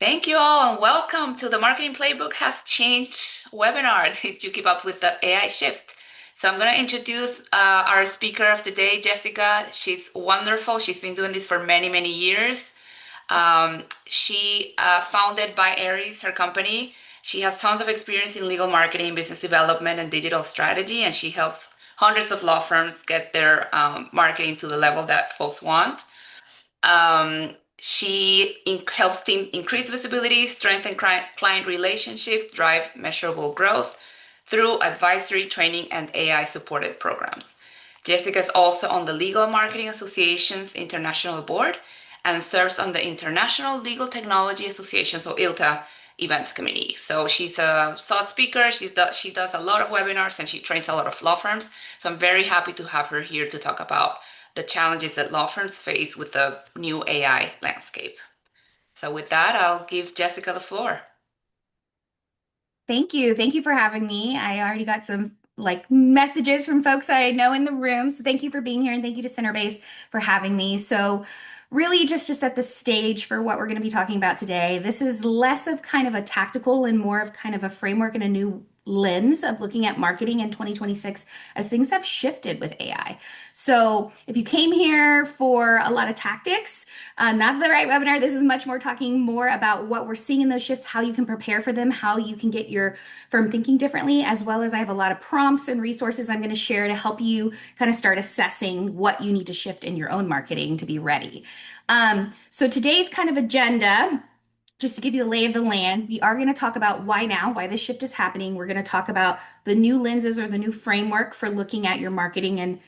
Thank you all and welcome to the Marketing Playbook Has Changed webinar to keep up with the AI shift. So I'm going to introduce our speaker of the day, Jessica. She's wonderful. She's been doing this for many, many years. She founded by Aries, her company. She has tons of experience in legal marketing, business development, and digital strategy, and she helps hundreds of law firms get their marketing to the level that folks want. She helps team increase visibility, strengthen client relationships, drive measurable growth through advisory, training, and AI supported programs. Jessica is also on the Legal Marketing Association's International Board and serves on the International Legal Technology Association, so ILTA, events committee. So she's a thought speaker. She does a lot of webinars and she trains a lot of law firms. So I'm very happy to have her here to talk about the challenges that law firms face with the new AI landscape. So with that, I'll give Jessica the floor. Thank you. Thank you for having me. I already got some messages from folks I know in the room. So thank you for being here and thank you to Centerbase for having me. So really just to set the stage for what we're going to be talking about today, this is less of kind of a tactical and more of kind of a framework and a new lens of looking at marketing in 2026 as things have shifted with AI. So if you came here for a lot of tactics, not the right webinar. This is much more talking more about what we're seeing in those shifts, how you can prepare for them, how you can get your firm thinking differently, as well as I have a lot of prompts and resources I'm going to share to help you kind of start assessing what you need to shift in your own marketing to be ready. So today's kind of agenda, just to give you a lay of the land, we are going to talk about why now, why this shift is happening. We're going to talk about the new lenses or the new framework for looking at your marketing and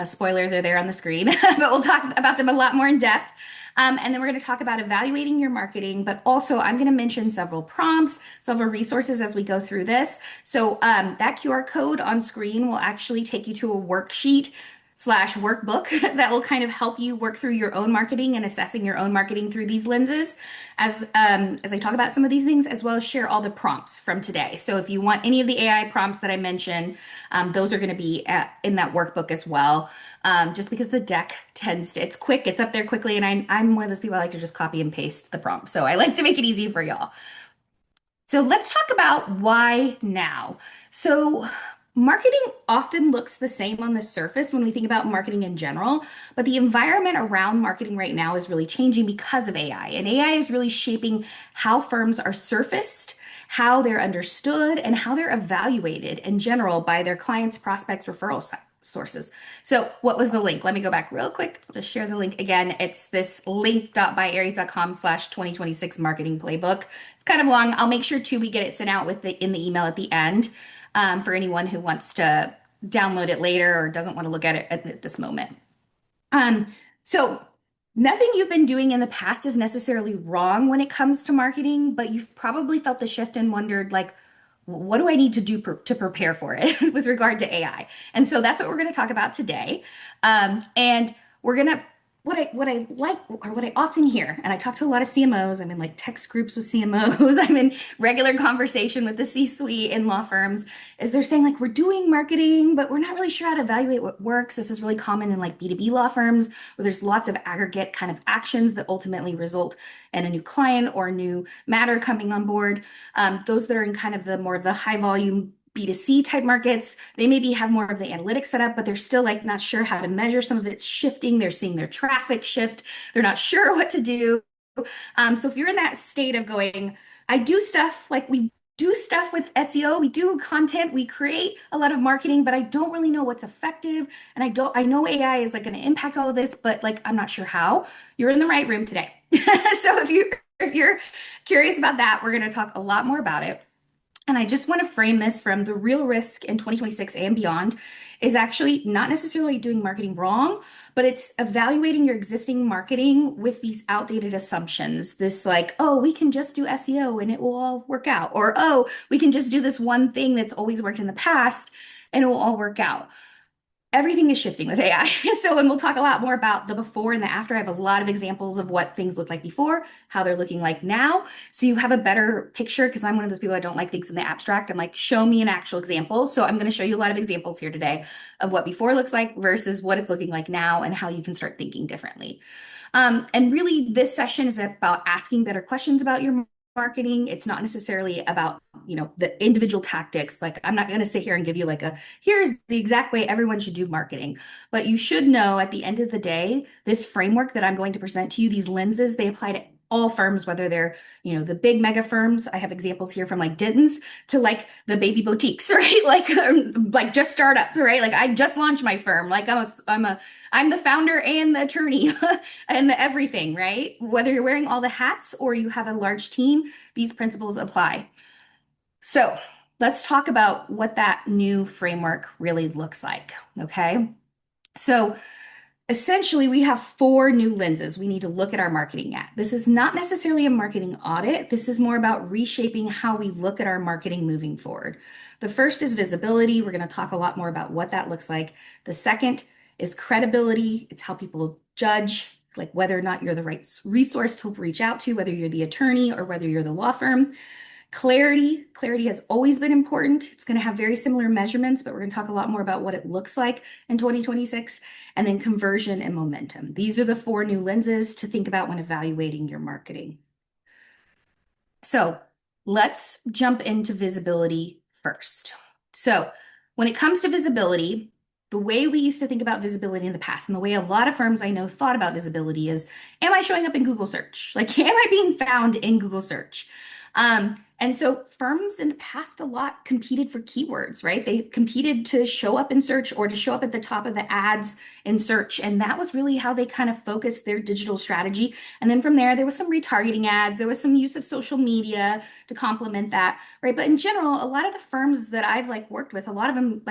spoiler, they're there on the screen, but we'll talk about them a lot more in depth. And then we're going to talk about evaluating your marketing, but also I'm going to mention several prompts, several resources as we go through this. So that QR code on screen will actually take you to a worksheet slash workbook that will kind of help you work through your own marketing and assessing your own marketing through these lenses as I talk about some of these things, as well as share all the prompts from today. So if you want any of the AI prompts that I mentioned, those are going to be in that workbook as well. Just because the deck it's quick, it's up there quickly, and I'm one of those people I like to just copy and paste the prompt. So I like to make it easy for y'all. So let's talk about why now. So marketing often looks the same on the surface when we think about marketing in general, but the environment around marketing right now is really changing because of AI. And AI is really shaping how firms are surfaced, how they're understood, and how they're evaluated in general by their clients, prospects, sources. So what was the link? Let me go back real quick. I'll just share the link again. It's this link.byaries.com/2026 marketing playbook. It's kind of long. I'll make sure too we get it sent out in the email at the end for anyone who wants to download it later or doesn't want to look at it at this moment. So nothing you've been doing in the past is necessarily wrong when it comes to marketing, but you've probably felt the shift and wondered, like, what do I need to do to prepare for it with regard to AI? And so that's what we're going to talk about today. And we're going to what I like or what I often hear, and I talk to a lot of CMOs. I'm in like text groups with CMOs. I'm in regular conversation with the C-suite in law firms. Is they're saying like we're doing marketing, but we're not really sure how to evaluate what works. This is really common in like B2B law firms where there's lots of aggregate kind of actions that ultimately result in a new client or a new matter coming on board. Those that are in kind of the more of the high volume B2C type markets, they maybe have more of the analytics set up, but they're still like not sure how to measure. Some of it's shifting. They're seeing their traffic shift. They're not sure what to do. So if you're in that state of going, I do stuff like we do stuff with SEO, we do content, we create a lot of marketing, but I don't really know what's effective. And I know AI is like going to impact all of this, but like I'm not sure how. You're in the right room today. So if you're curious about that, we're going to talk a lot more about it. And I just want to frame this from the real risk in 2026 and beyond is actually not necessarily doing marketing wrong, but it's evaluating your existing marketing with these outdated assumptions. This like, oh, we can just do SEO and it will all work out. Or, oh, we can just do this one thing that's always worked in the past and it will all work out. Everything is shifting with AI. So, and we'll talk a lot more about the before and the after. I have a lot of examples of what things look like before, how they're looking like now. So you have a better picture because I'm one of those people I don't like things in the abstract. I'm like, show me an actual example. So I'm going to show you a lot of examples here today of what before looks like versus what it's looking like now and how you can start thinking differently. And really, this session is about asking better questions about your marketing. It's not necessarily about, the individual tactics. Like, I'm not going to sit here and give you like here's the exact way everyone should do marketing. But you should know at the end of the day, this framework that I'm going to present to you, these lenses, they apply to all firms, whether they're, the big mega firms. I have examples here from like Denton's to like the baby boutiques, right? Like just startup, right? Like I just launched my firm. Like I'm the founder and the attorney and the everything, right? Whether you're wearing all the hats or you have a large team, these principles apply. So let's talk about what that new framework really looks like. Okay. So essentially, we have four new lenses we need to look at our marketing at. This is not necessarily a marketing audit. This is more about reshaping how we look at our marketing moving forward. The first is visibility. We're going to talk a lot more about what that looks like. The second is credibility. It's how people judge, like whether or not you're the right resource to reach out to, whether you're the attorney or whether you're the law firm. Clarity has always been important. It's going to have very similar measurements, but we're going to talk a lot more about what it looks like in 2026. And then conversion and momentum. These are the four new lenses to think about when evaluating your marketing. So let's jump into visibility first. So when it comes to visibility, the way we used to think about visibility in the past, and the way a lot of firms I know thought about visibility is, am I showing up in Google search? Like, am I being found in Google search? And so firms in the past a lot competed for keywords, right? They competed to show up in search or to show up at the top of the ads in search. And that was really how they kind of focused their digital strategy. And then from there was some retargeting ads, there was some use of social media to complement that, right? But in general, a lot of the firms that I've like worked with, a lot of them,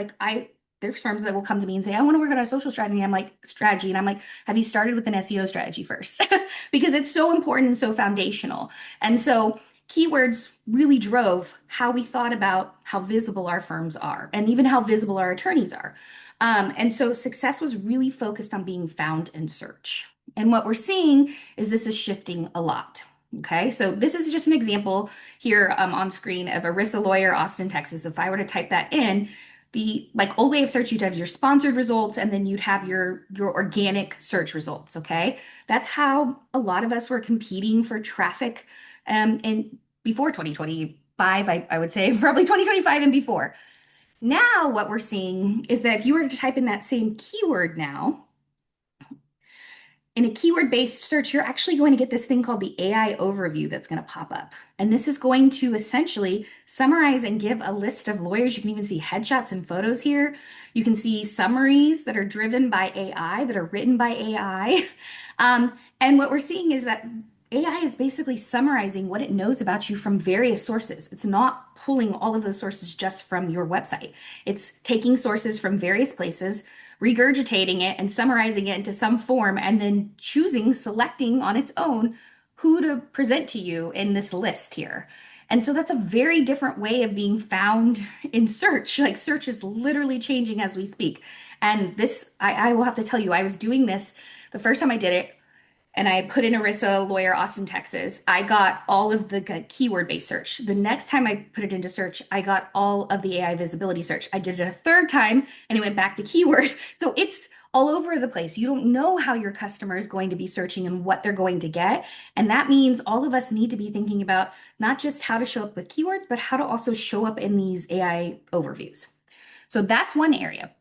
there's firms that will come to me and say, I want to work on a social strategy. I'm like, strategy. And I'm like, have you started with an SEO strategy first? Because it's so important and so foundational. And so keywords really drove how we thought about how visible our firms are and even how visible our attorneys are. And so success was really focused on being found in search. And what we're seeing is this is shifting a lot. Okay, so this is just an example here on screen of Arissa Lawyer, Austin, Texas. If I were to type that in, the old way of search, you'd have your sponsored results and then you'd have your organic search results. Okay, that's how a lot of us were competing for traffic and before 2025, I would say probably 2025 and before. Now, what we're seeing is that if you were to type in that same keyword now, in a keyword-based search, you're actually going to get this thing called the AI overview that's going to pop up. And this is going to essentially summarize and give a list of lawyers. You can even see headshots and photos here. You can see summaries that are driven by AI, that are written by AI. And what we're seeing is that AI is basically summarizing what it knows about you from various sources. It's not pulling all of those sources just from your website. It's taking sources from various places, regurgitating it and summarizing it into some form, and then selecting on its own who to present to you in this list here. And so that's a very different way of being found in search. Like search is literally changing as we speak. And this, I will have to tell you, I was doing this the first time I did it and I put in Arissa Lawyer, Austin, Texas. I got all of the keyword-based search. The next time I put it into search, I got all of the AI visibility search. I did it a third time and it went back to keyword. So it's all over the place. You don't know how your customer is going to be searching and what they're going to get. And that means all of us need to be thinking about not just how to show up with keywords, but how to also show up in these AI overviews. So that's one area.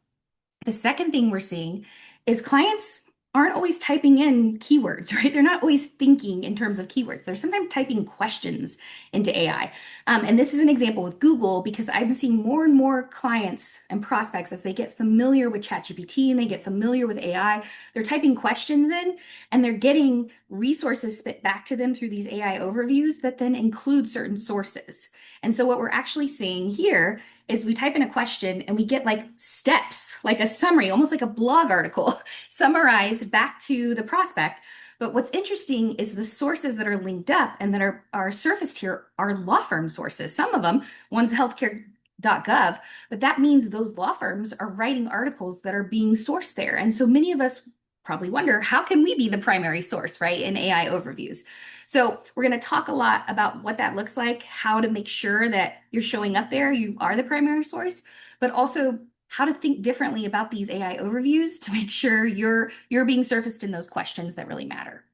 The second thing we're seeing is clients aren't always typing in keywords, right? They're not always thinking in terms of keywords. They're sometimes typing questions into AI. And this is an example with Google because I'm seeing more and more clients and prospects as they get familiar with ChatGPT and they get familiar with AI, they're typing questions in and they're getting resources spit back to them through these AI overviews that then include certain sources. And so what we're actually seeing here is we type in a question and we get like steps, like a summary, almost like a blog article summarized back to the prospect. But what's interesting is the sources that are linked up and that are surfaced here are law firm sources. Some of them, one's healthcare.gov, but that means those law firms are writing articles that are being sourced there. And so many of us probably wonder, how can we be the primary source, right, in AI overviews? So we're going to talk a lot about what that looks like, how to make sure that you're showing up there, you are the primary source, but also how to think differently about these AI overviews to make sure you're being surfaced in those questions that really matter.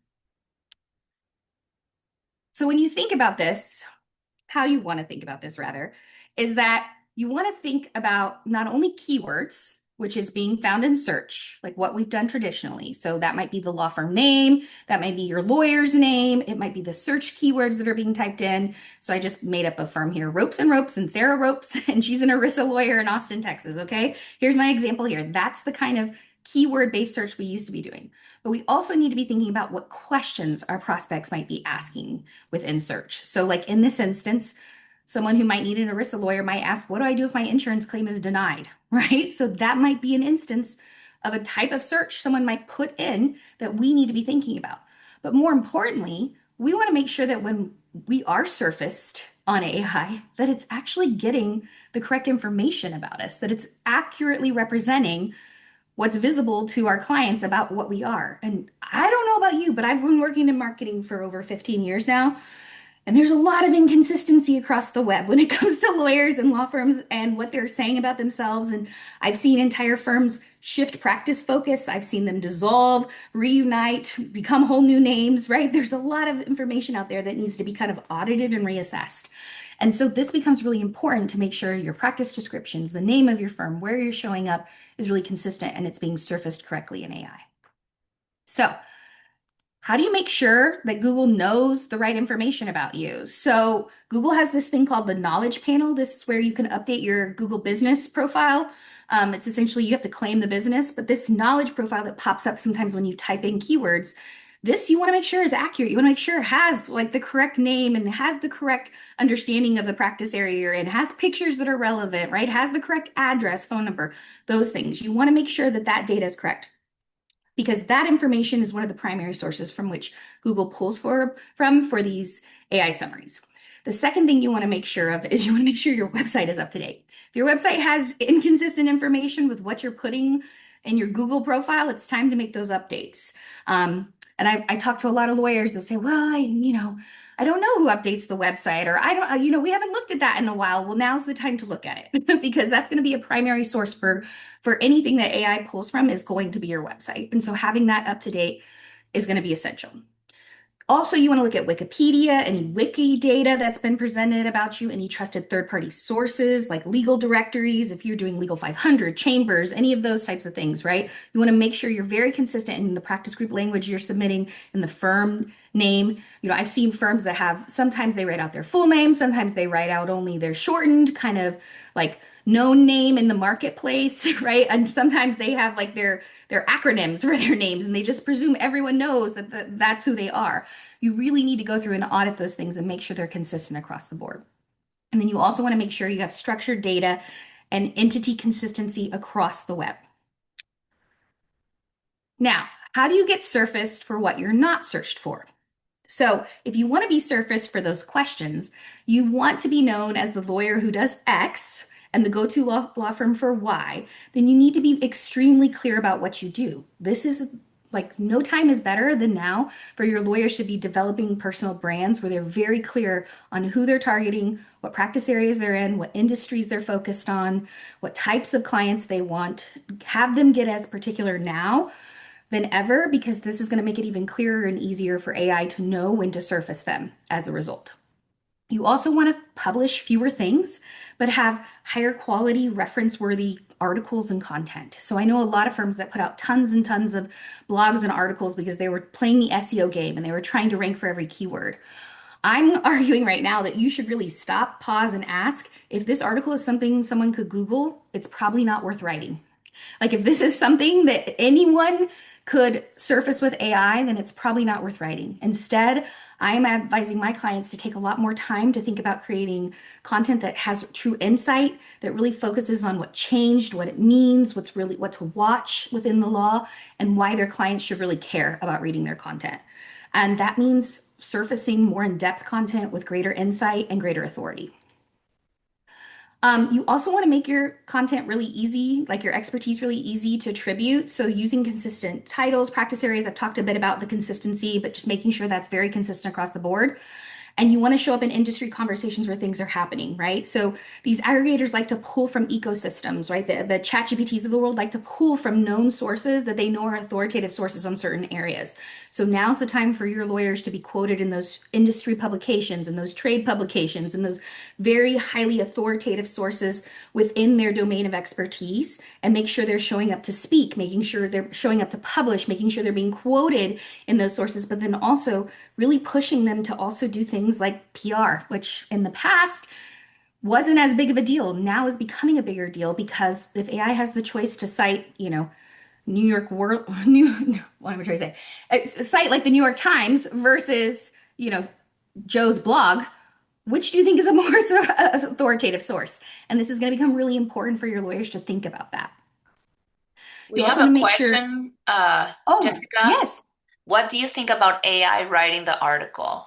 So when you think about this, how you want to think about this rather, is that you want to think about not only keywords, which is being found in search, like what we've done traditionally. So that might be the law firm name, that might be your lawyer's name, it might be the search keywords that are being typed in. So I just made up a firm here, Ropes and Ropes and Sarah Ropes, and she's an ERISA lawyer in Austin, Texas. Okay. Here's my example here. That's the kind of keyword-based search we used to be doing. But we also need to be thinking about what questions our prospects might be asking within search. So, like in this instance, someone who might need an ERISA lawyer might ask, what do I do if my insurance claim is denied? Right? So that might be an instance of a type of search someone might put in that we need to be thinking about. But more importantly, we want to make sure that when we are surfaced on AI, that it's actually getting the correct information about us, that it's accurately representing what's visible to our clients about what we are. And I don't know about you, but I've been working in marketing for over 15 years now. And there's a lot of inconsistency across the web when it comes to lawyers and law firms and what they're saying about themselves. And I've seen entire firms shift practice focus. I've seen them dissolve, reunite, become whole new names, right? There's a lot of information out there that needs to be kind of audited and reassessed. And so this becomes really important to make sure your practice descriptions, the name of your firm, where you're showing up is really consistent and it's being surfaced correctly in AI. So, how do you make sure that Google knows the right information about you? So Google has this thing called the knowledge panel. This is where you can update your Google business profile. It's essentially you have to claim the business, but this knowledge profile that pops up sometimes when you type in keywords, this you want to make sure is accurate. You want to make sure it has like the correct name and has the correct understanding of the practice area you're in, has pictures that are relevant, right? Has the correct address, phone number, those things. You want to make sure that that data is correct, because that information is one of the primary sources from which Google pulls for these AI summaries. The second thing you want to make sure of is you want to make sure your website is up to date. If your website has inconsistent information with what you're putting in your Google profile, it's time to make those updates. And I talk to a lot of lawyers that say, well, I don't know who updates the website, or I don't, we haven't looked at that in a while. Well, now's the time to look at it because that's going to be a primary source for anything that AI pulls from is going to be your website. And so having that up to date is going to be essential. Also, you want to look at Wikipedia, any wiki data that's been presented about you, any trusted third-party sources like legal directories, if you're doing Legal 500, Chambers, any of those types of things, right? You want to make sure you're very consistent in the practice group language you're submitting, in the firm name. I've seen firms that have, sometimes they write out their full name, sometimes they write out only their shortened kind of like known name in the marketplace, right? And sometimes they have like their acronyms for their names and they just presume everyone knows that that's who they are. You really need to go through and audit those things and make sure they're consistent across the board. And then you also want to make sure you have structured data and entity consistency across the web. Now, how do you get surfaced for what you're not searched for? So if you want to be surfaced for those questions, you want to be known as the lawyer who does X and the go-to law firm for Y, then you need to be extremely clear about what you do. This is like no time is better than now for your lawyers to be developing personal brands where they're very clear on who they're targeting, what practice areas they're in, what industries they're focused on, what types of clients they want. Have them get as particular now than ever, because this is going to make it even clearer and easier for AI to know when to surface them as a result. You also want to publish fewer things, but have higher quality, reference-worthy articles and content. So I know a lot of firms that put out tons and tons of blogs and articles because they were playing the SEO game and they were trying to rank for every keyword. I'm arguing right now that you should really stop, pause, and ask if this article is something someone could Google, it's probably not worth writing. Like if this is something that anyone could surface with AI, then it's probably not worth writing. Instead, I am advising my clients to take a lot more time to think about creating content that has true insight, that really focuses on what changed, what it means, what to watch within the law, and why their clients should really care about reading their content. And that means surfacing more in-depth content with greater insight and greater authority. You also want to make your content really easy, like your expertise really easy to attribute. So using consistent titles, practice areas, I've talked a bit about the consistency, but just making sure that's very consistent across the board. And you want to show up in industry conversations where things are happening, right? So these aggregators like to pull from ecosystems, right? The ChatGPTs of the world like to pull from known sources that they know are authoritative sources on certain areas. So now's the time for your lawyers to be quoted in those industry publications and those trade publications and those very highly authoritative sources within their domain of expertise, and make sure they're showing up to speak, making sure they're showing up to publish, making sure they're being quoted in those sources, but then also really pushing them to also do things like PR, which in the past wasn't as big of a deal, now is becoming a bigger deal because if AI has the choice to cite, New York World, what am I trying to say? A site like the New York Times versus, you know, Joe's blog, which do you think is a more authoritative source? And this is going to become really important for your lawyers to think about that. We You have also want a to make sure, question, oh, Jessica. yes. What do you think about AI writing the article?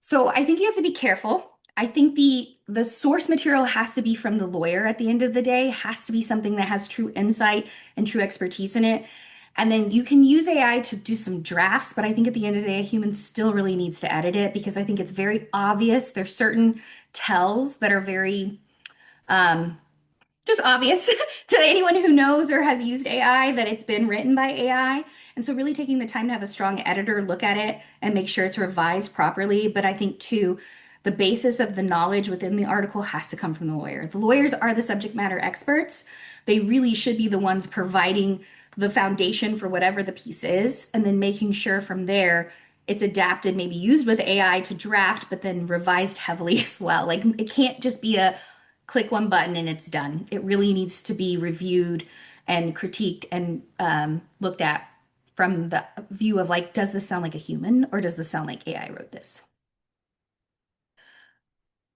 So I think you have to be careful. I think the source material has to be from the lawyer at the end of the day, has to be something that has true insight and true expertise in it. And then you can use AI to do some drafts, but I think at the end of the day, a human still really needs to edit it because I think it's very obvious. There's certain tells that are very um, just obvious to anyone who knows or has used AI that it's been written by AI. And so, really taking the time to have a strong editor look at it and make sure it's revised properly. But I think, too, the basis of the knowledge within the article has to come from the lawyer. The lawyers are the subject matter experts. They really should be the ones providing the foundation for whatever the piece is, and then making sure from there it's adapted, maybe used with AI to draft, but then revised heavily as well. Like it can't just be a click one button and it's done. It really needs to be reviewed and critiqued and looked at from the view of like, does this sound like a human or does this sound like AI wrote this?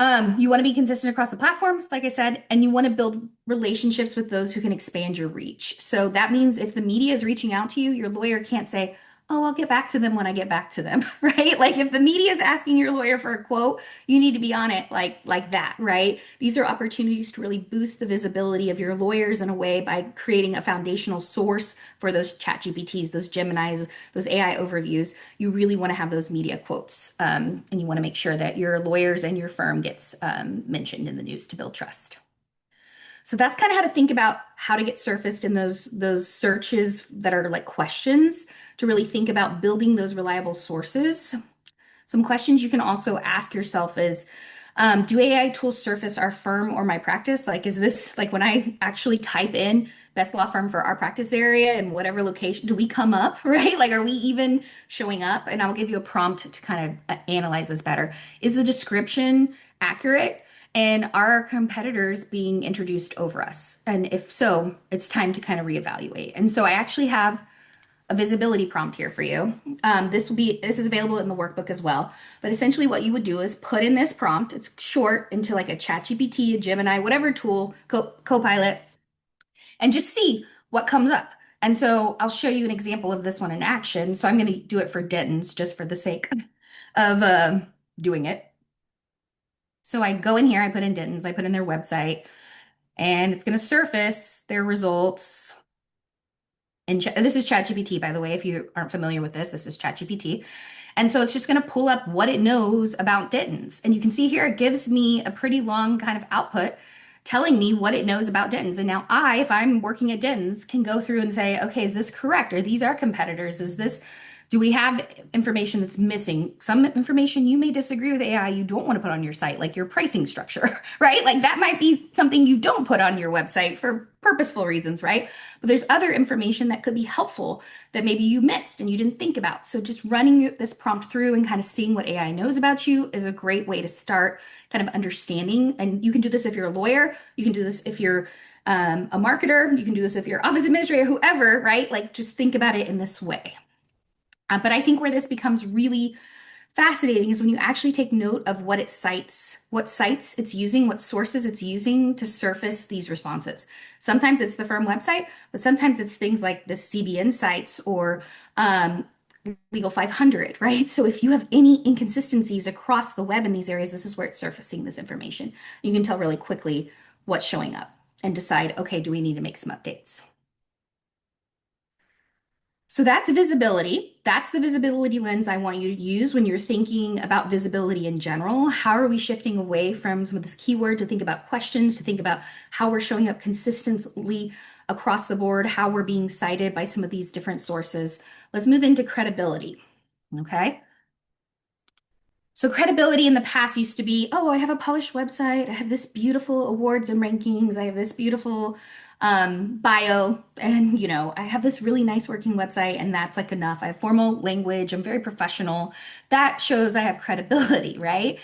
You want to be consistent across the platforms, like I said, and you want to build relationships with those who can expand your reach. So that means if the media is reaching out to you, your lawyer can't say, "Oh, I'll get back to them when I get back to them," right? Like if the media is asking your lawyer for a quote, you need to be on it like that, right? These are opportunities to really boost the visibility of your lawyers in a way by creating a foundational source for those chat GPTs, those Geminis, those AI overviews. You really want to have those media quotes, and you want to make sure that your lawyers and your firm gets mentioned in the news to build trust. So that's kind of how to think about how to get surfaced in those searches that are like questions, to really think about building those reliable sources. Some questions you can also ask yourself is, do AI tools surface our firm or my practice? Like, is this like when I actually type in best law firm for our practice area and whatever location, do we come up, right? Like, are we even showing up? And I'll give you a prompt to kind of analyze this better. Is the description accurate? And are our competitors being introduced over us? And if so, it's time to kind of reevaluate. And so I actually have a visibility prompt here for you. This is available in the workbook as well. But essentially what you would do is put in this prompt, it's short, into like a ChatGPT, a Gemini, whatever tool, Copilot, and just see what comes up. And so I'll show you an example of this one in action. So I'm going to do it for Denton's just for the sake of doing it. So I go in here, I put in Denton's, I put in their website, and it's going to surface their results. And this is ChatGPT, by the way, if you aren't familiar with this is ChatGPT. And so it's just going to pull up what it knows about Denton's. And you can see here, it gives me a pretty long kind of output telling me what it knows about Denton's. And now if I'm working at Denton's, can go through and say, okay, is this correct? Are these our competitors? Do we have information that's missing? Some information you may disagree with AI, you don't want to put on your site, like your pricing structure, right? Like that might be something you don't put on your website for purposeful reasons, right? But there's other information that could be helpful that maybe you missed and you didn't think about. So just running this prompt through and kind of seeing what AI knows about you is a great way to start kind of understanding. And you can do this if you're a lawyer, you can do this if you're a marketer, you can do this if you're office administrator, whoever, right? Like just think about it in this way. But I think where this becomes really fascinating is when you actually take note of what it cites, what sites it's using, what sources it's using to surface these responses. Sometimes it's the firm website, but sometimes it's things like the CBN sites or Legal 500, right? So if you have any inconsistencies across the web in these areas, this is where it's surfacing this information. You can tell really quickly what's showing up and decide, okay, do we need to make some updates? So that's visibility. That's the visibility lens I want you to use when you're thinking about visibility in general. How are we shifting away from some of this keyword to think about questions, to think about how we're showing up consistently across the board, how we're being cited by some of these different sources. Let's move into credibility. Okay. So credibility in the past used to be, oh, I have a polished website. I have this beautiful awards and rankings. I have this beautiful bio, and I have this really nice working website, and that's like enough. I have formal language. I'm very professional. That shows I have credibility, right?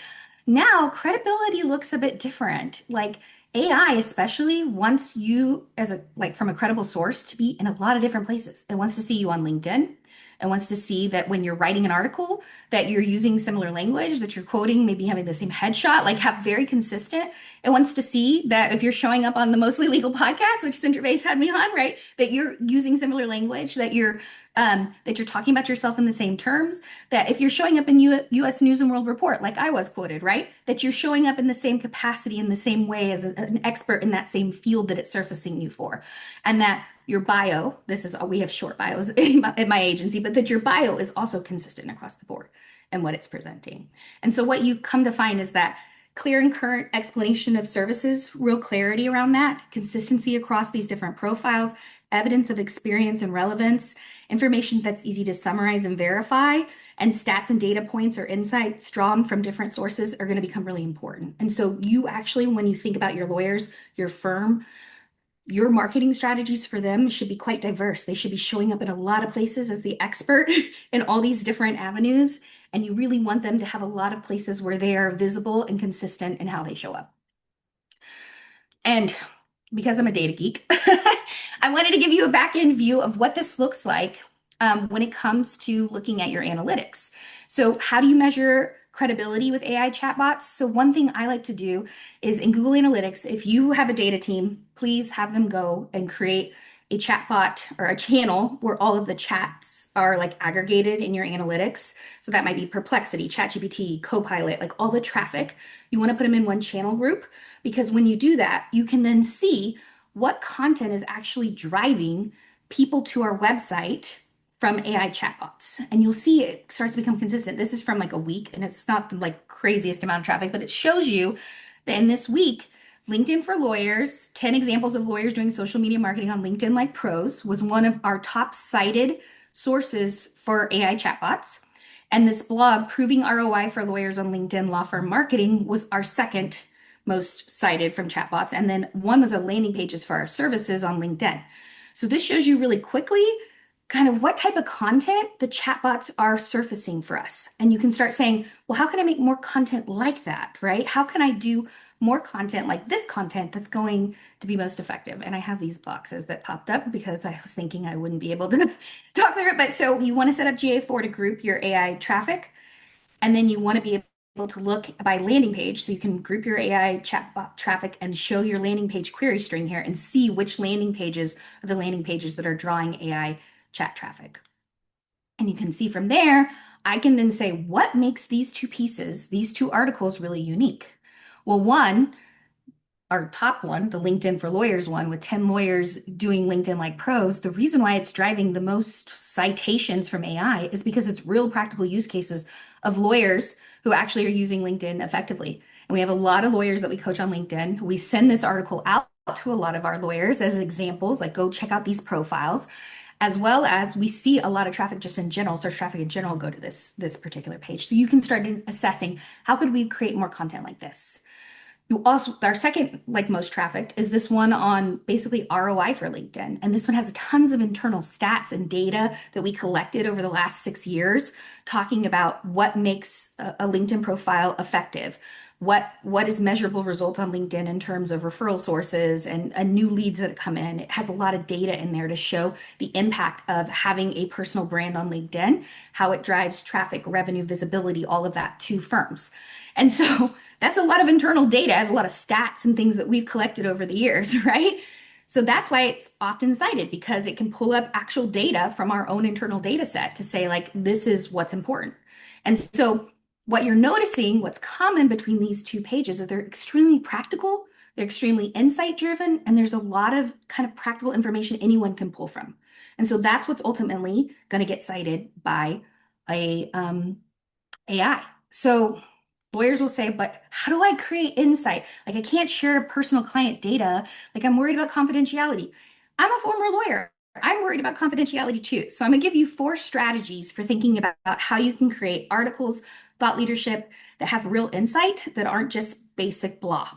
Now, credibility looks a bit different. Like AI especially wants you as a like from a credible source to be in a lot of different places. It wants to see you on LinkedIn. It wants to see that when you're writing an article that you're using similar language, that you're quoting, maybe having the same headshot, like have very consistent. It wants to see that if you're showing up on the Mostly Legal podcast, which Cinderbase had me on, right, that you're using similar language, that you're talking about yourself in the same terms, that if you're showing up in U.S. News and World Report, like I was quoted, right, that you're showing up in the same capacity, in the same way as an expert in that same field that it's surfacing you for, and that your bio, we have short bios in my agency, but that your bio is also consistent across the board and what it's presenting. And so what you come to find is that clear and current explanation of services, real clarity around that, consistency across these different profiles, evidence of experience and relevance, information that's easy to summarize and verify, and stats and data points or insights drawn from different sources are going to become really important. And so you actually, when you think about your lawyers, your firm, your marketing strategies for them should be quite diverse. They should be showing up in a lot of places as the expert in all these different avenues. And you really want them to have a lot of places where they are visible and consistent in how they show up. And because I'm a data geek, I wanted to give you a back end view of what this looks like when it comes to looking at your analytics. So, how do you measure credibility with AI chatbots? So, one thing I like to do is in Google Analytics, if you have a data team, please have them go and create a chatbot or a channel where all of the chats are like aggregated in your analytics. So that might be Perplexity, ChatGPT, Copilot, like all the traffic. You want to put them in one channel group because when you do that, you can then see what content is actually driving people to our website from AI chatbots. And you'll see it starts to become consistent. This is from like a week, and it's not the like craziest amount of traffic, but it shows you that in this week, LinkedIn for Lawyers, 10 examples of lawyers doing social media marketing on LinkedIn like pros was one of our top cited sources for AI chatbots. And this blog, Proving ROI for Lawyers on LinkedIn Law Firm Marketing, was our second most cited from chatbots. And then one was a landing pages for our services on LinkedIn. So this shows you really quickly kind of what type of content the chatbots are surfacing for us. And you can start saying, well, how can I make more content like that, right? How can I do more content like this content that's going to be most effective? And I have these boxes that popped up because I was thinking I wouldn't be able to talk through it. But so you want to set up GA4 to group your AI traffic, and then you want to be able to look by landing page. So you can group your AI chatbot traffic and show your landing page query string here and see which landing pages are the landing pages that are drawing AI chat traffic. And you can see from there, I can then say, what makes these two pieces, these two articles really unique? Well, one, our top one, the LinkedIn for Lawyers one with 10 lawyers doing LinkedIn like pros, the reason why it's driving the most citations from AI is because it's real practical use cases of lawyers who actually are using LinkedIn effectively. And we have a lot of lawyers that we coach on LinkedIn. We send this article out to a lot of our lawyers as examples, like go check out these profiles, as well as we see a lot of traffic just in general, search traffic in general, go to this particular page. So you can start assessing how could we create more content like this. You also, our second like most trafficked is this one on basically ROI for LinkedIn. And this one has tons of internal stats and data that we collected over the last 6 years, talking about what makes a LinkedIn profile effective. What is measurable results on LinkedIn in terms of referral sources and new leads that come in. It has a lot of data in there to show the impact of having a personal brand on LinkedIn, how it drives traffic, revenue, visibility, all of that to firms. And so that's a lot of internal data, has a lot of stats and things that we've collected over the years, right? So that's why it's often cited because it can pull up actual data from our own internal data set to say, like, this is what's important. And so what you're noticing, what's common between these two pages is they're extremely practical, they're extremely insight driven, and there's a lot of kind of practical information anyone can pull from. And so that's what's ultimately going to get cited by a AI. So lawyers will say, but how do I create insight? Like I can't share personal client data. Like I'm worried about confidentiality. I'm a former lawyer. I'm worried about confidentiality too. So I'm gonna give you 4 strategies for thinking about how you can create articles, thought leadership that have real insight that aren't just basic blah.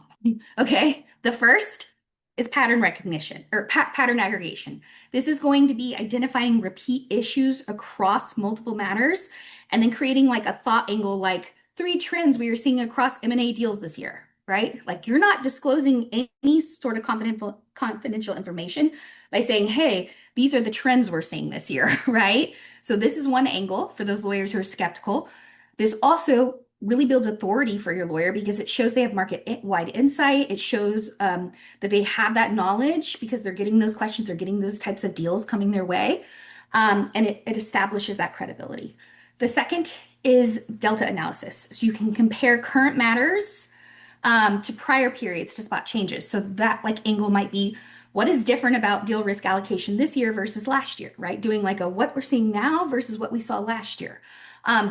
Okay. The first is pattern recognition or pattern aggregation. This is going to be identifying repeat issues across multiple matters and then creating like a thought angle like 3 trends we are seeing across M&A deals this year, right? Like you're not disclosing any sort of confidential information by saying, hey, these are the trends we're seeing this year, right? So this is one angle for those lawyers who are skeptical. This also really builds authority for your lawyer because it shows they have market-wide insight. It shows that they have that knowledge because they're getting those questions, they're getting those types of deals coming their way. And it establishes that credibility. The second is delta analysis. So you can compare current matters to prior periods to spot changes. So that like angle might be what is different about deal risk allocation this year versus last year, right? Doing like a what we're seeing now versus what we saw last year.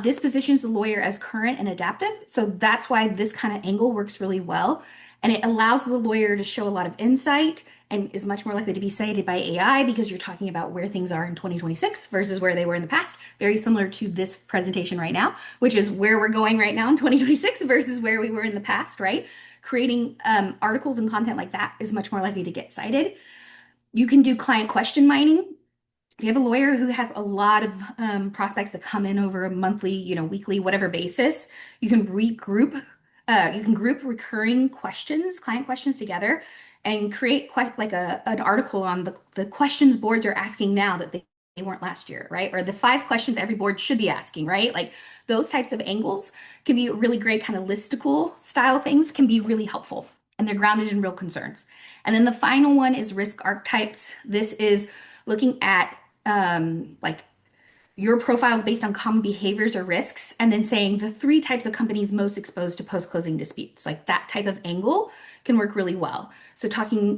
This positions the lawyer as current and adaptive. So that's why this kind of angle works really well. And it allows the lawyer to show a lot of insight and is much more likely to be cited by AI because you're talking about where things are in 2026 versus where they were in the past. Very similar to this presentation right now, which is where we're going right now in 2026 versus where we were in the past, right? Creating articles and content like that is much more likely to get cited. You can do client question mining. If you have a lawyer who has a lot of prospects that come in over a monthly, weekly, whatever basis, you can group recurring questions, client questions together and create quite like an article on the questions boards are asking now that they weren't last year, right? Or the 5 questions every board should be asking, right? Like those types of angles can be really great kind of listicle style things can be really helpful and they're grounded in real concerns. And then the final one is risk archetypes. This is looking at like your profiles based on common behaviors or risks, and then saying the 3 types of companies most exposed to post-closing disputes. Like that type of angle can work really well. So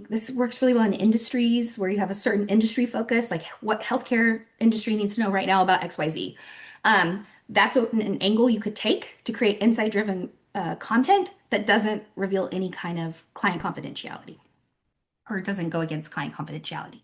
this works really well in industries where you have a certain industry focus, like what healthcare industry needs to know right now about XYZ. That's an angle you could take to create insight-driven content that doesn't reveal any kind of client confidentiality or doesn't go against client confidentiality.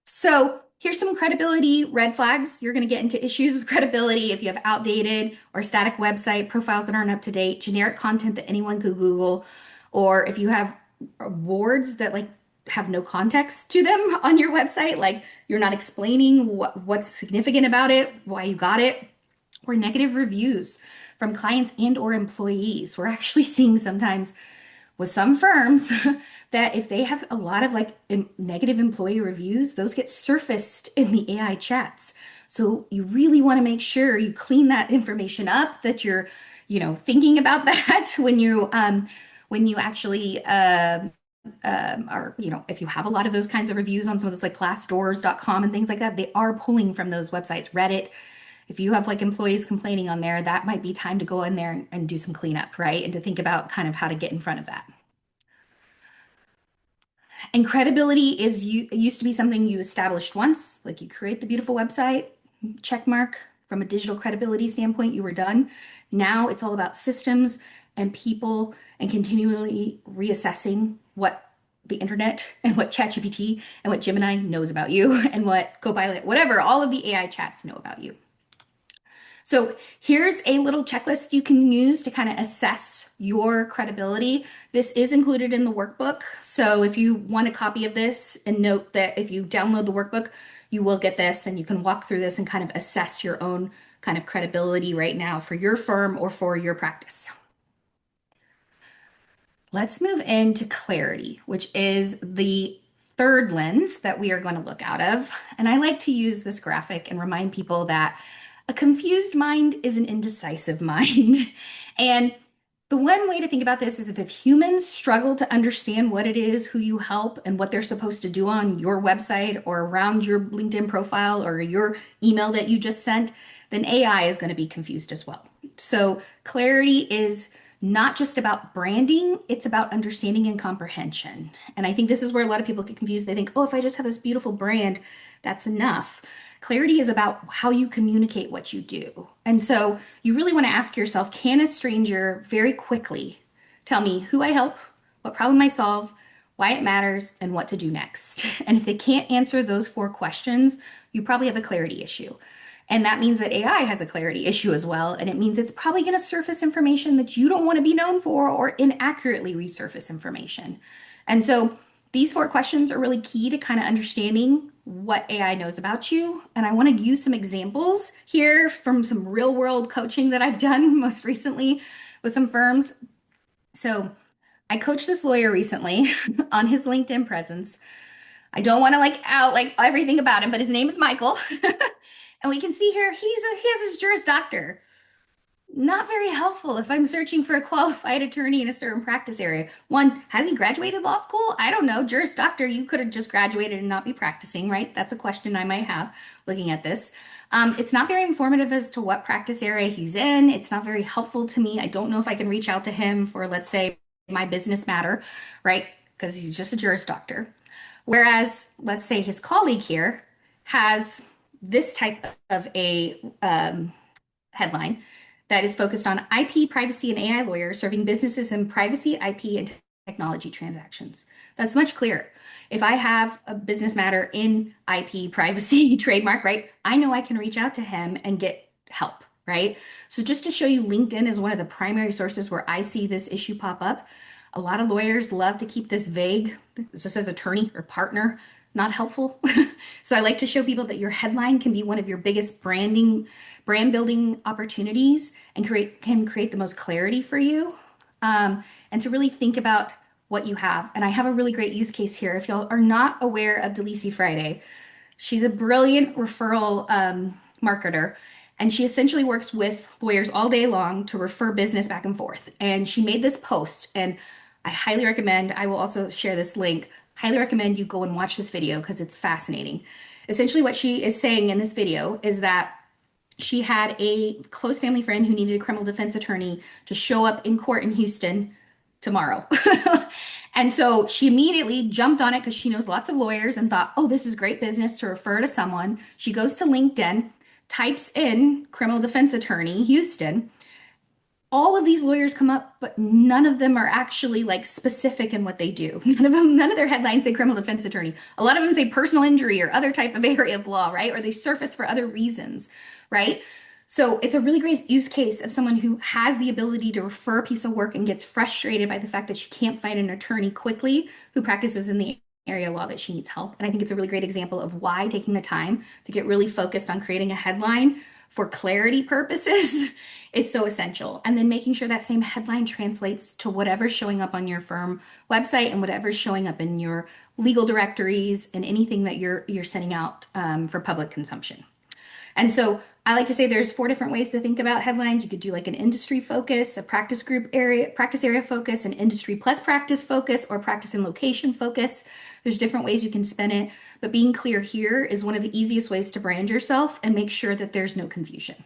So here's some credibility red flags. You're going to get into issues with credibility if you have outdated or static website profiles that aren't up to date, generic content that anyone could Google, or if you have words that like have no context to them on your website, like you're not explaining what's significant about it, why you got it, or negative reviews from clients and or employees. We're actually seeing sometimes with some firms that if they have a lot of like negative employee reviews, those get surfaced in the AI chats. So you really want to make sure you clean that information up, that you're, thinking about that when you actually are, if you have a lot of those kinds of reviews on some of those like glassdoors.com and things like that, they are pulling from those websites, Reddit. If you have like employees complaining on there, that might be time to go in there and do some cleanup, right? And to think about kind of how to get in front of that. And credibility used to be something you established once, like you create the beautiful website, check mark. From a digital credibility standpoint, you were done. Now it's all about systems and people and continually reassessing what the internet and what ChatGPT and what Gemini knows about you and what Copilot, whatever, all of the AI chats know about you. So here's a little checklist you can use to kind of assess your credibility. This is included in the workbook. So if you want a copy of this, and note that if you download the workbook, you will get this and you can walk through this and kind of assess your own kind of credibility right now for your firm or for your practice. Let's move into clarity, which is the third lens that we are going to look out of. And I like to use this graphic and remind people that a confused mind is an indecisive mind. And the one way to think about this is if humans struggle to understand what it is, who you help, and what they're supposed to do on your website or around your LinkedIn profile or your email that you just sent, then AI is going to be confused as well. So clarity is not just about branding, it's about understanding and comprehension. And I think this is where a lot of people get confused. They think, oh, if I just have this beautiful brand, that's enough. Clarity is about how you communicate what you do. And so you really want to ask yourself, can a stranger very quickly tell me who I help, what problem I solve, why it matters, and what to do next? And if they can't answer those four questions, you probably have a clarity issue. And that means that AI has a clarity issue as well. And it means it's probably going to surface information that you don't want to be known for or inaccurately resurface information. And so these four questions are really key to kind of understanding what AI knows about you. And I want to use some examples here from some real world coaching that I've done most recently with some firms. So I coached this lawyer recently on his LinkedIn presence. I don't want to like out like everything about him, but his name is Michael. And we can see here he has his Juris Doctor. Not very helpful if I'm searching for a qualified attorney in a certain practice area. One, has he graduated law school? I don't know. Juris Doctor, you could have just graduated and not be practicing, right? That's a question I might have looking at this. It's not very informative as to what practice area he's in. It's not very helpful to me. I don't know if I can reach out to him for, let's say, my business matter, right? Because he's just a Juris Doctor. Whereas, let's say his colleague here has this type of a headline that is focused on IP, privacy, and AI lawyers serving businesses in privacy, IP, and technology transactions. That's much clearer. If I have a business matter in IP, privacy, trademark, right, I know I can reach out to him and get help, right? So just to show you, LinkedIn is one of the primary sources where I see this issue pop up. A lot of lawyers love to keep this vague. It just says attorney or partner, not helpful. So I like to show people that your headline can be one of your biggest brand building opportunities and can create the most clarity for you. And to really think about what you have. And I have a really great use case here. If y'all are not aware of Delisi Friday, she's a brilliant referral marketer. And she essentially works with lawyers all day long to refer business back and forth. And she made this post, and I highly recommend, I will also share this link, highly recommend you go and watch this video because it's fascinating. Essentially, what she is saying in this video is that she had a close family friend who needed a criminal defense attorney to show up in court in Houston tomorrow. And so she immediately jumped on it because she knows lots of lawyers and thought, oh, this is great business to refer to someone. She goes to LinkedIn, types in criminal defense attorney, Houston. All of these lawyers come up, but none of them are actually like specific in what they do. None of their headlines say criminal defense attorney. A lot of them say personal injury or other type of area of law, right? Or they surface for other reasons, right? So it's a really great use case of someone who has the ability to refer a piece of work and gets frustrated by the fact that she can't find an attorney quickly who practices in the area of law that she needs help. And I think it's a really great example of why taking the time to get really focused on creating a headline for clarity purposes is so essential. And then making sure that same headline translates to whatever's showing up on your firm website and whatever's showing up in your legal directories and anything that you're sending out for public consumption. And so I like to say there's four different ways to think about headlines. You could do like an industry focus, a practice area focus, an industry plus practice focus, or practice and location focus. There's different ways you can spin it, but being clear here is one of the easiest ways to brand yourself and make sure that there's no confusion.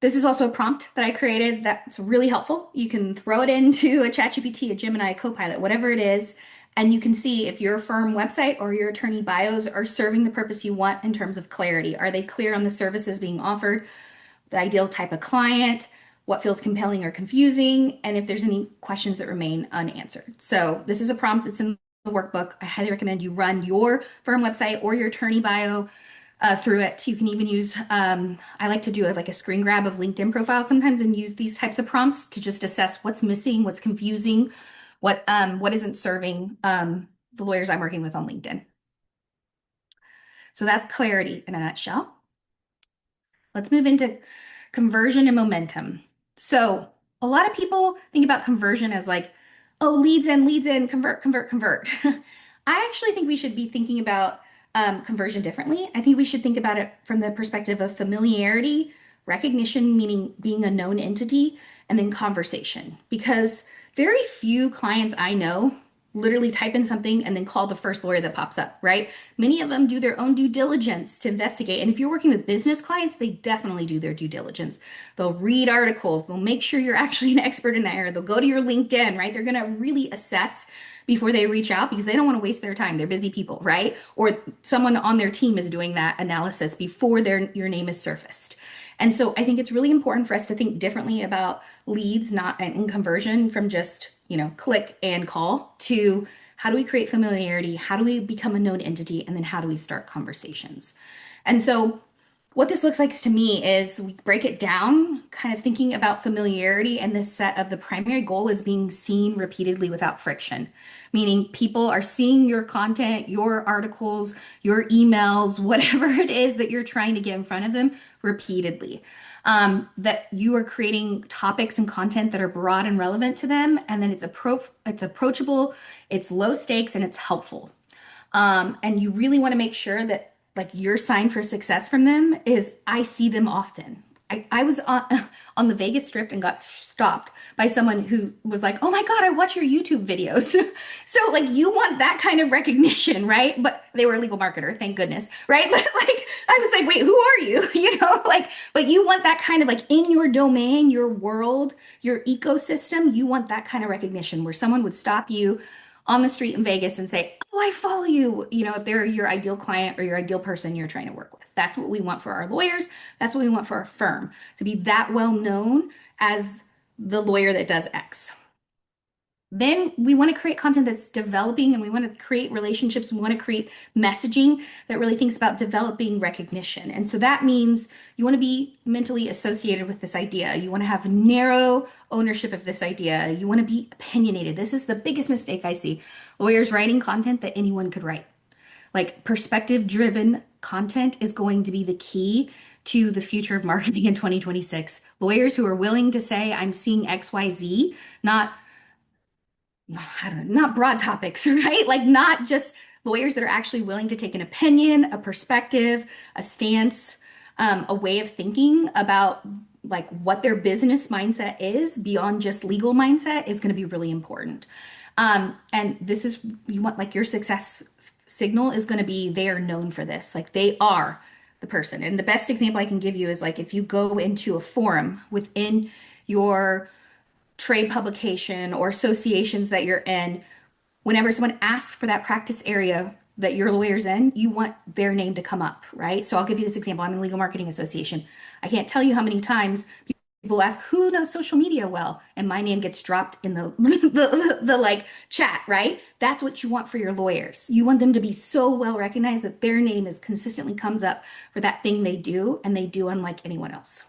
This is also a prompt that I created that's really helpful. You can throw it into a ChatGPT, a Gemini, a Copilot, whatever it is, and you can see if your firm website or your attorney bios are serving the purpose you want in terms of clarity. Are they clear on the services being offered, the ideal type of client, what feels compelling or confusing, and if there's any questions that remain unanswered. So this is a prompt that's in the workbook. I highly recommend you run your firm website or your attorney bio through it. You can even use, I like to do like a screen grab of LinkedIn profiles sometimes and use these types of prompts to just assess what's missing, what's confusing, what isn't serving the lawyers I'm working with on LinkedIn. So that's clarity in a nutshell. Let's move into conversion and momentum. So a lot of people think about conversion as like, oh, leads in, convert, convert, convert. I actually think we should be thinking about conversion differently. I think we should think about it from the perspective of familiarity, recognition, meaning being a known entity, and then conversation. Because very few clients I know literally type in something and then call the first lawyer that pops up, right? Many of them do their own due diligence to investigate. And if you're working with business clients, they definitely do their due diligence. They'll read articles, they'll make sure you're actually an expert in that area. They'll go to your LinkedIn, right? They're going to really assess before they reach out because they don't want to waste their time. They're busy people, right? Or someone on their team is doing that analysis before your name is surfaced. And so I think it's really important for us to think differently about leads, not in conversion from just, click and call to how do we create familiarity? How do we become a known entity? And then how do we start conversations? And so what this looks like to me is we break it down, kind of thinking about familiarity and this set of the primary goal is being seen repeatedly without friction, meaning people are seeing your content, your articles, your emails, whatever it is that you're trying to get in front of them repeatedly. That you are creating topics and content that are broad and relevant to them, and then it's approachable, it's low stakes, and it's helpful. And you really want to make sure that like your sign for success from them is I see them often. I was on the Vegas Strip and got stopped by someone who was like, "Oh my God, I watch your YouTube videos." So like you want that kind of recognition, right? But they were a legal marketer, thank goodness, right? But like I was like, "Wait, who are you?" Like, but you want that kind of like in your domain, your world, your ecosystem, you want that kind of recognition where someone would stop you on the street in Vegas and say, "Oh, I follow you," if they're your ideal client or your ideal person you're trying to work with. That's what we want for our lawyers. That's what we want for our firm to be that well known as the lawyer that does X. Then we want to create content that's developing and we want to create relationships. We want to create messaging that really thinks about developing recognition. And so that means you want to be mentally associated with this idea. You want to have narrow ownership of this idea. You want to be opinionated. This is the biggest mistake I see. Lawyers writing content that anyone could write. Like perspective driven content is going to be the key to the future of marketing in 2026. Lawyers who are willing to say, I'm seeing XYZ, not I don't know, not broad topics, right? Like not just lawyers that are actually willing to take an opinion, a perspective, a stance, a way of thinking about like what their business mindset is beyond just legal mindset is going to be really important. And this is you want like your success signal is going to be they are known for this, like they are the person. And the best example I can give you is like if you go into a forum within your trade publication or associations that you're in, whenever someone asks for that practice area that your lawyer's in, you want their name to come up, right? So I'll give you this example. I'm in a legal marketing association. I can't tell you how many times people ask who knows social media well, and my name gets dropped in the the like chat, right? That's what you want for your lawyers. You want them to be so well recognized that their name is consistently comes up for that thing they do, and they do unlike anyone else.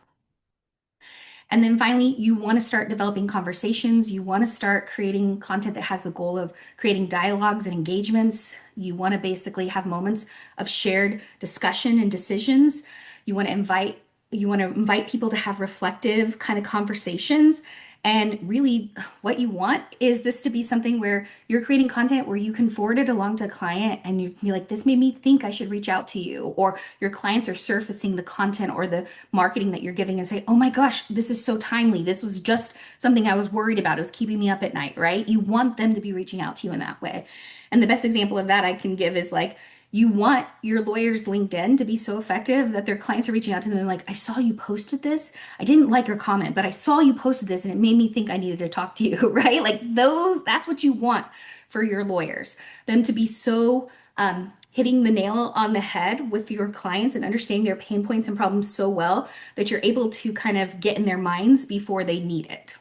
And then finally, you want to start developing conversations. You want to start creating content that has the goal of creating dialogues and engagements. You want to basically have moments of shared discussion and decisions. You want to invite people to have reflective kind of conversations. And really, what you want is this to be something where you're creating content where you can forward it along to a client and you can be like, this made me think I should reach out to you. Or your clients are surfacing the content or the marketing that you're giving and say, oh my gosh, this is so timely. This was just something I was worried about. It was keeping me up at night, right? You want them to be reaching out to you in that way. And the best example of that I can give is like, you want your lawyer's LinkedIn to be so effective that their clients are reaching out to them and like, I saw you posted this. I didn't like your comment, but I saw you posted this and it made me think I needed to talk to you, right? Like that's what you want for your lawyers, them to be so hitting the nail on the head with your clients and understanding their pain points and problems so well that you're able to kind of get in their minds before they need it.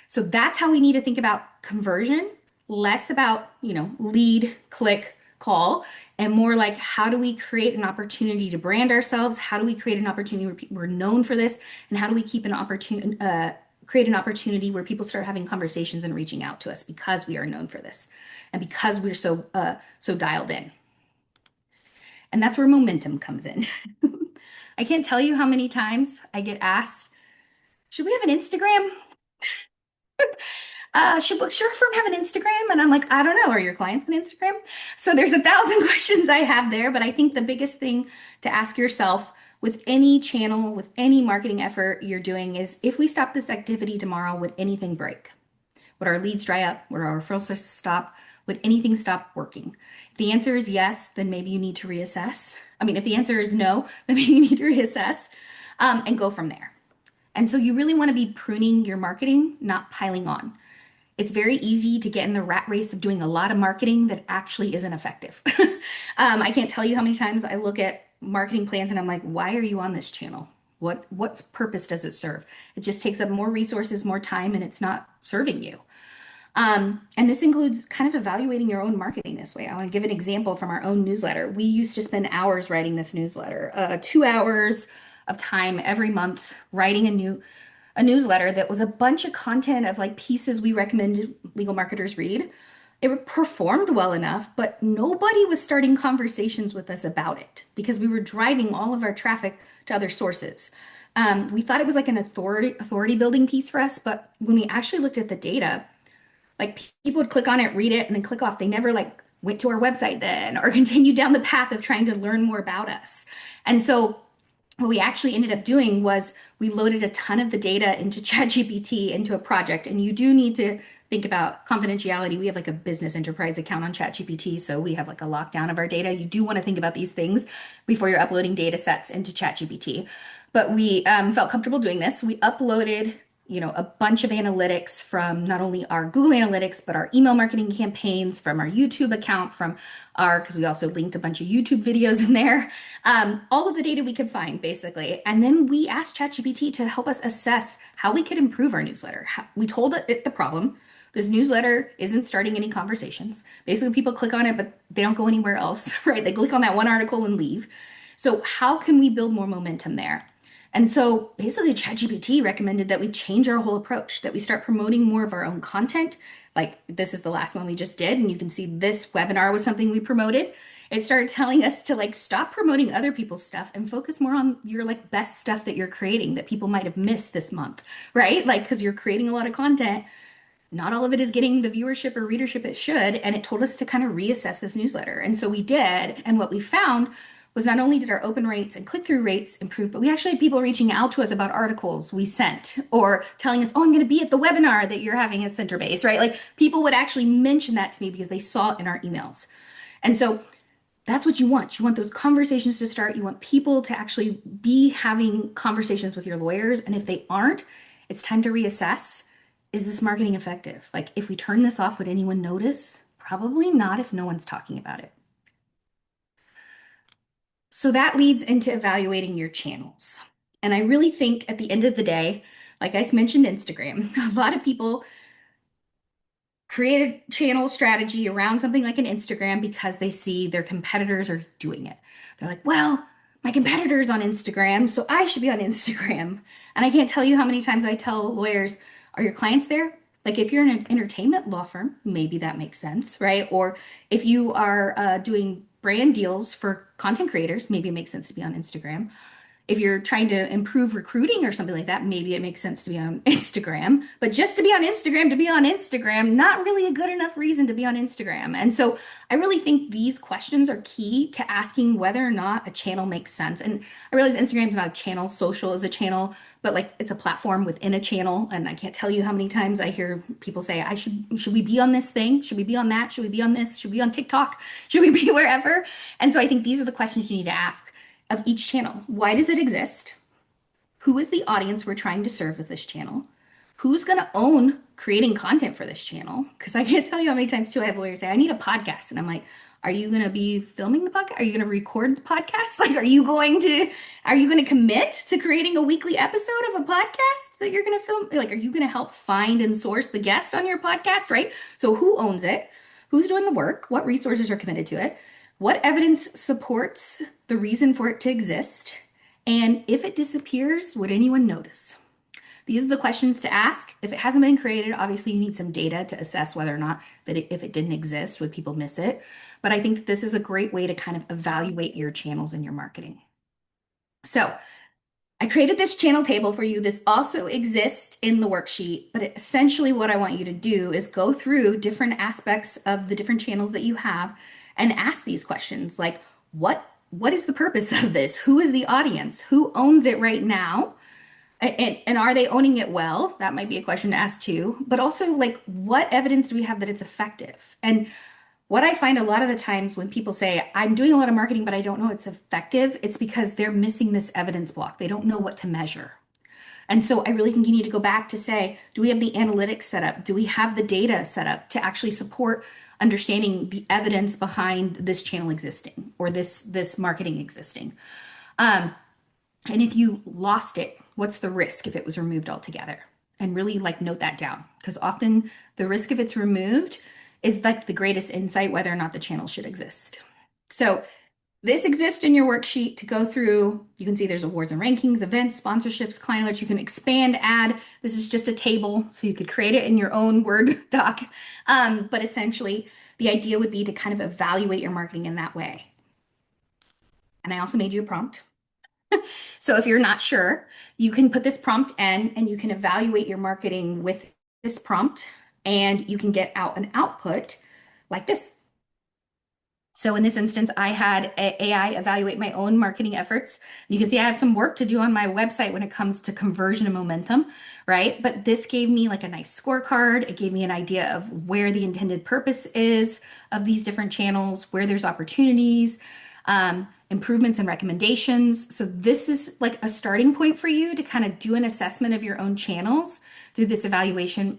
So that's how we need to think about conversion, less about, lead, click, call, and more like how do we create an opportunity to brand ourselves? How do we create an opportunity where we're known for this? And how do we keep an opportunity, create an opportunity where people start having conversations and reaching out to us because we are known for this and because we're so dialed in. And that's where momentum comes in. I can't tell you how many times I get asked, should we have an Instagram? Should Bookshare Firm have an Instagram? And I'm like, I don't know. Are your clients on Instagram? So there's 1,000 questions I have there, but I think the biggest thing to ask yourself with any channel, with any marketing effort you're doing is if we stop this activity tomorrow, would anything break? Would our leads dry up? Would our referral sources stop? Would anything stop working? If the answer is yes, then maybe you need to reassess. I mean, if the answer is no, then maybe you need to reassess and go from there. And so you really want to be pruning your marketing, not piling on. It's very easy to get in the rat race of doing a lot of marketing that actually isn't effective. I can't tell you how many times I look at marketing plans and I'm like, why are you on this channel? What purpose does it serve? It just takes up more resources, more time, and it's not serving you. And this includes kind of evaluating your own marketing this way. I want to give an example from our own newsletter. We used to spend hours writing this newsletter, 2 hours of time every month writing a newsletter that was a bunch of content of like pieces we recommended legal marketers read. It performed well enough, but nobody was starting conversations with us about it because we were driving all of our traffic to other sources. We thought it was like an authority building piece for us, but when we actually looked at the data, like people would click on it, read it, and then click off. They never like went to our website then or continued down the path of trying to learn more about us. And so what we actually ended up doing was we loaded a ton of the data into ChatGPT into a project. And you do need to think about confidentiality. We have like a business enterprise account on ChatGPT, so we have like a lockdown of our data. You do want to think about these things before you're uploading data sets into ChatGPT. But we felt comfortable doing this. We uploaded a bunch of analytics from not only our Google Analytics, but our email marketing campaigns, from our YouTube account, because we also linked a bunch of YouTube videos in there, all of the data we could find, basically. And then we asked ChatGPT to help us assess how we could improve our newsletter. We told it the problem. This newsletter isn't starting any conversations. Basically, people click on it, but they don't go anywhere else, right? They click on that one article and leave. So how can we build more momentum there? And so basically, ChatGPT recommended that we change our whole approach, that we start promoting more of our own content. Like this is the last one we just did, and you can see this webinar was something we promoted. It started telling us to like stop promoting other people's stuff and focus more on your like best stuff that you're creating that people might have missed this month, right? Like because you're creating a lot of content, not all of it is getting the viewership or readership it should. And it told us to kind of reassess this newsletter. And so we did. And what we found was not only did our open rates and click-through rates improve, but we actually had people reaching out to us about articles we sent or telling us, oh, I'm going to be at the webinar that you're having at Centerbase, right? Like people would actually mention that to me because they saw it in our emails. And so that's what you want. You want those conversations to start. You want people to actually be having conversations with your lawyers. And if they aren't, it's time to reassess. Is this marketing effective? Like if we turn this off, would anyone notice? Probably not if no one's talking about it. So that leads into evaluating your channels. And I really think at the end of the day, like I mentioned, Instagram, a lot of people create a channel strategy around something like an Instagram because they see their competitors are doing it. They're like, well, my competitor's on Instagram, so I should be on Instagram. And I can't tell you how many times I tell lawyers, are your clients there? Like if you're in an entertainment law firm, maybe that makes sense, right? Or if you are doing brand deals for content creators, maybe it makes sense to be on Instagram. If you're trying to improve recruiting or something like that, maybe it makes sense to be on Instagram. But just to be on Instagram, not really a good enough reason to be on Instagram. And so I really think these questions are key to asking whether or not a channel makes sense. And I realize Instagram is not a channel, social is a channel, but like it's a platform within a channel. And I can't tell you how many times I hear people say, should we be on this thing? Should we be on that? Should we be on this? Should we be on TikTok? Should we be wherever? And so I think these are the questions you need to ask of each channel. Why does it exist? Who is the audience we're trying to serve with this channel? Who's going to own creating content for this channel? Because I can't tell you how many times too I have lawyers say, I need a podcast. And I'm like, are you going to be filming the podcast? Are you going to record the podcast? Like, are you going to commit to creating a weekly episode of a podcast that you're going to film? Like, are you going to help find and source the guest on your podcast, right? So who owns it? Who's doing the work? What resources are committed to it? What evidence supports the reason for it to exist? And if it disappears, would anyone notice? These are the questions to ask. If it hasn't been created, obviously you need some data to assess whether or not if it didn't exist, would people miss it? But I think that this is a great way to kind of evaluate your channels and your marketing. So I created this channel table for you. This also exists in the worksheet, but essentially what I want you to do is go through different aspects of the different channels that you have and ask these questions like, what is the purpose of this? Who is the audience? Who owns it right now? And are they owning it well? That might be a question to ask too. But also, like, what evidence do we have that it's effective? And what I find a lot of the times when people say, I'm doing a lot of marketing, but I don't know it's effective, it's because they're missing this evidence block. They don't know what to measure. And so I really think you need to go back to say, do we have the analytics set up? Do we have the data set up to actually support understanding the evidence behind this channel existing or this marketing existing? Um, and if you lost it, what's the risk if it was removed altogether? And really like note that down because often the risk if it's removed is like the greatest insight whether or not the channel should exist. So this exists in your worksheet to go through. You can see there's awards and rankings, events, sponsorships, client alerts. You can expand, add. This is just a table, so you could create it in your own Word doc. But essentially, the idea would be to kind of evaluate your marketing in that way. And I also made you a prompt. So if you're not sure, you can put this prompt in and you can evaluate your marketing with this prompt and you can get out an output like this. So in this instance, I had AI evaluate my own marketing efforts. You can see I have some work to do on my website when it comes to conversion and momentum, right? But this gave me like a nice scorecard. It gave me an idea of where the intended purpose is of these different channels, where there's opportunities, improvements and recommendations. So this is like a starting point for you to kind of do an assessment of your own channels through this evaluation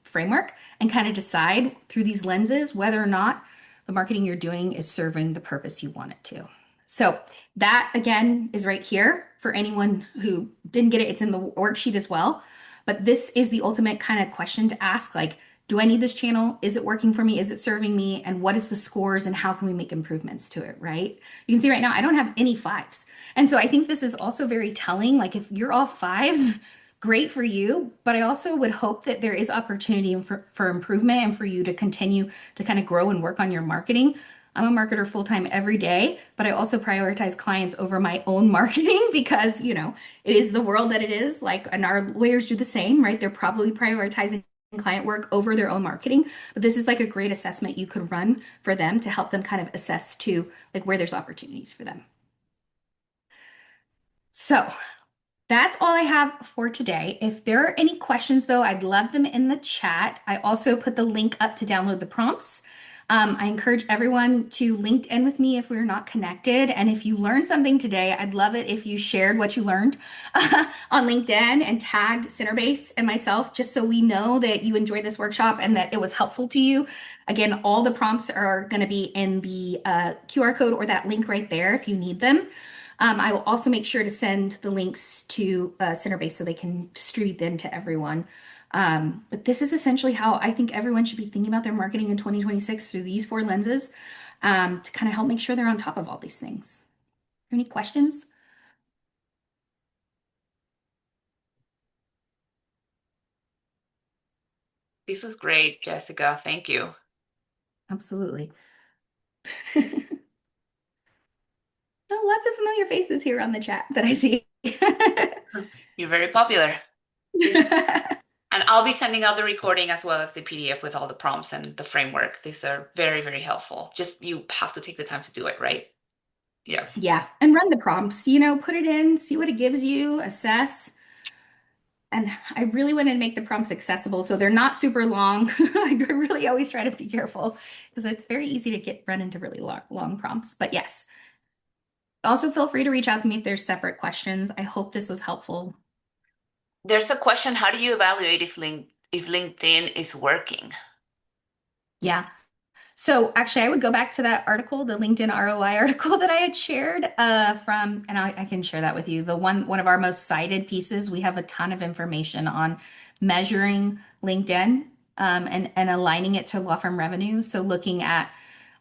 framework and kind of decide through these lenses whether or not the marketing you're doing is serving the purpose you want it to. So that again is right here for anyone who didn't get it. It's in the worksheet as well. But this is the ultimate kind of question to ask, like, do I need this channel? Is it working for me? Is it serving me? And what is the scores and how can we make improvements to it, right? You can see right now I don't have any fives. And so I think this is also very telling. Like if you're all fives, great for you, but I also would hope that there is opportunity for improvement and for you to continue to kind of grow and work on your marketing. I'm a marketer full time every day, but I also prioritize clients over my own marketing because, it is the world that it is. Like, and our lawyers do the same, right? They're probably prioritizing client work over their own marketing. But this is like a great assessment you could run for them to help them kind of assess to like where there's opportunities for them. So that's all I have for today. If there are any questions, though, I'd love them in the chat. I also put the link up to download the prompts. I encourage everyone to LinkedIn with me if we're not connected. And if you learned something today, I'd love it if you shared what you learned on LinkedIn and tagged Centerbase and myself, just so we know that you enjoyed this workshop and that it was helpful to you. Again, all the prompts are going to be in the QR code or that link right there if you need them. I will also make sure to send the links to Centerbase so they can distribute them to everyone. But this is essentially how I think everyone should be thinking about their marketing in 2026 through these four lenses to kind of help make sure they're on top of all these things. Any questions? This was great, Jessica. Thank you. Absolutely. Oh, lots of familiar faces here on the chat that I see. You're very popular. And I'll be sending out the recording as well as the PDF with all the prompts and the framework. These are very, very helpful. Just you have to take the time to do it, right? Yeah. Yeah, and run the prompts, put it in, see what it gives you, assess. And I really wanted to make the prompts accessible so they're not super long. I really always try to be careful because it's very easy to get run into really long prompts. But yes, also feel free to reach out to me if there's separate questions. I hope this was helpful. There's a question, how do you evaluate if LinkedIn is working? Yeah. So actually, I would go back to that article, the LinkedIn ROI article that I had shared and I can share that with you. One of our most cited pieces, we have a ton of information on measuring LinkedIn and aligning it to law firm revenue. So looking at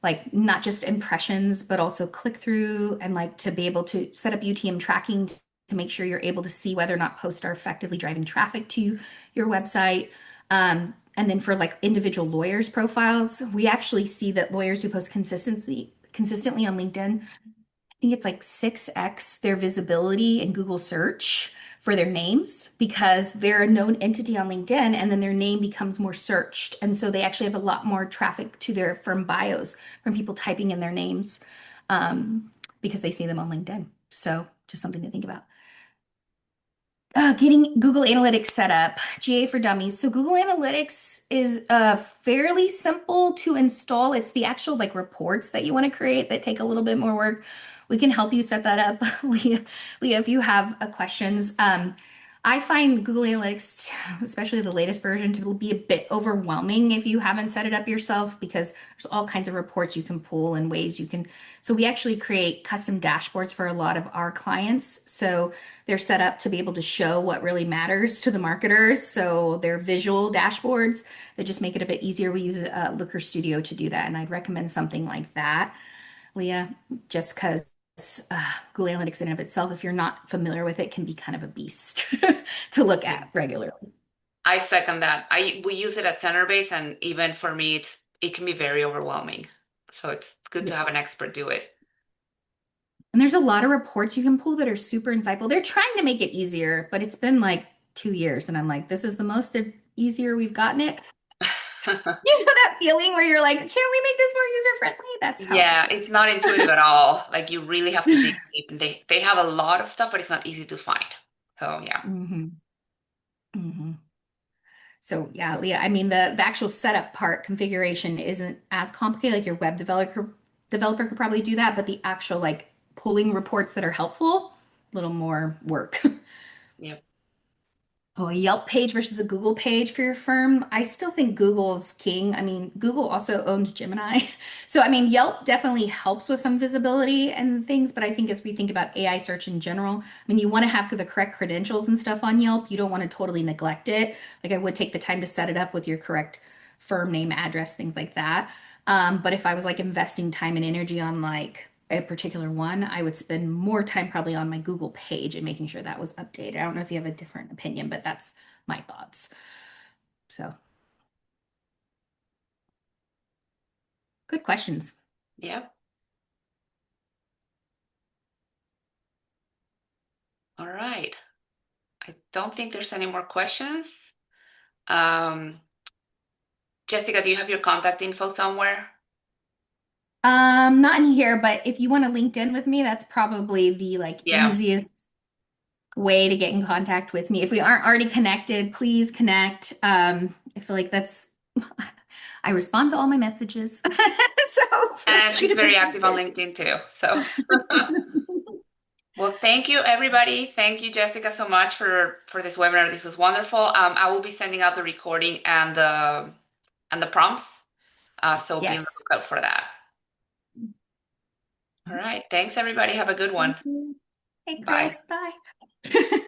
like not just impressions, but also click through and like to be able to set up UTM tracking to make sure you're able to see whether or not posts are effectively driving traffic to your website. And then for like individual lawyers profiles, we actually see that lawyers who post consistently on LinkedIn, I think it's like 6x their visibility in Google search for their names because they're a known entity on LinkedIn and then their name becomes more searched. And so they actually have a lot more traffic to their firm bios from people typing in their names because they see them on LinkedIn. So just something to think about. Getting Google Analytics set up, GA for Dummies. So Google Analytics is fairly simple to install. It's the actual like reports that you want to create that take a little bit more work. We can help you set that up, Leah, if you have questions. I find Google Analytics, especially the latest version, to be a bit overwhelming if you haven't set it up yourself because there's all kinds of reports you can pull and ways you can. So we actually create custom dashboards for a lot of our clients. So they're set up to be able to show what really matters to the marketers. So they're visual dashboards that just make it a bit easier. We use Looker Studio to do that, and I'd recommend something like that, Leah, just because Google Analytics in and of itself, if you're not familiar with it, can be kind of a beast to look Yeah. at regularly. I second that. We use it at Centerbase, and even for me, it can be very overwhelming. So it's good to Yeah. have an expert do it. And there's a lot of reports you can pull that are super insightful. They're trying to make it easier, but it's been like 2 years, and I'm like, this is the most easier we've gotten it. You know that feeling where you're like, can we make this more user friendly? That's how I Yeah, feel. it's not intuitive at all. Like you really have to dig deep, and they have a lot of stuff, but it's not easy to find. So yeah, Hmm. Hmm. So yeah, Leah, I mean the actual setup part configuration isn't as complicated. Like your web developer could probably do that, but the actual like pulling reports that are helpful, a little more work. yeah. Oh, a Yelp page versus a Google page for your firm. I still think Google's king. I mean, Google also owns Gemini. So, I mean, Yelp definitely helps with some visibility and things, but I think as we think about AI search in general, I mean, you want to have the correct credentials and stuff on Yelp. You don't want to totally neglect it. Like, I would take the time to set it up with your correct firm name, address, things like that. But if I was like investing time and energy on like a particular one, I would spend more time probably on my Google page and making sure that was updated. I don't know if you have a different opinion, but that's my thoughts. So, good questions. Yeah. All right. I don't think there's any more questions. Um, Jessica, do you have your contact info somewhere? Not in here, but if you want to LinkedIn with me, that's probably the like Yeah. easiest way to get in contact with me. If we aren't already connected, please connect. I feel like that's I respond to all my messages. So feel And free she's to very bring active on it. LinkedIn too. So, well, thank you everybody. Thank you, Jessica, so much for this webinar. This was wonderful. I will be sending out the recording and the prompts. So be on the Yes. lookout for that. All right. Thanks everybody. Have a good one. Thank you. Hey, Bye. Chris. Bye.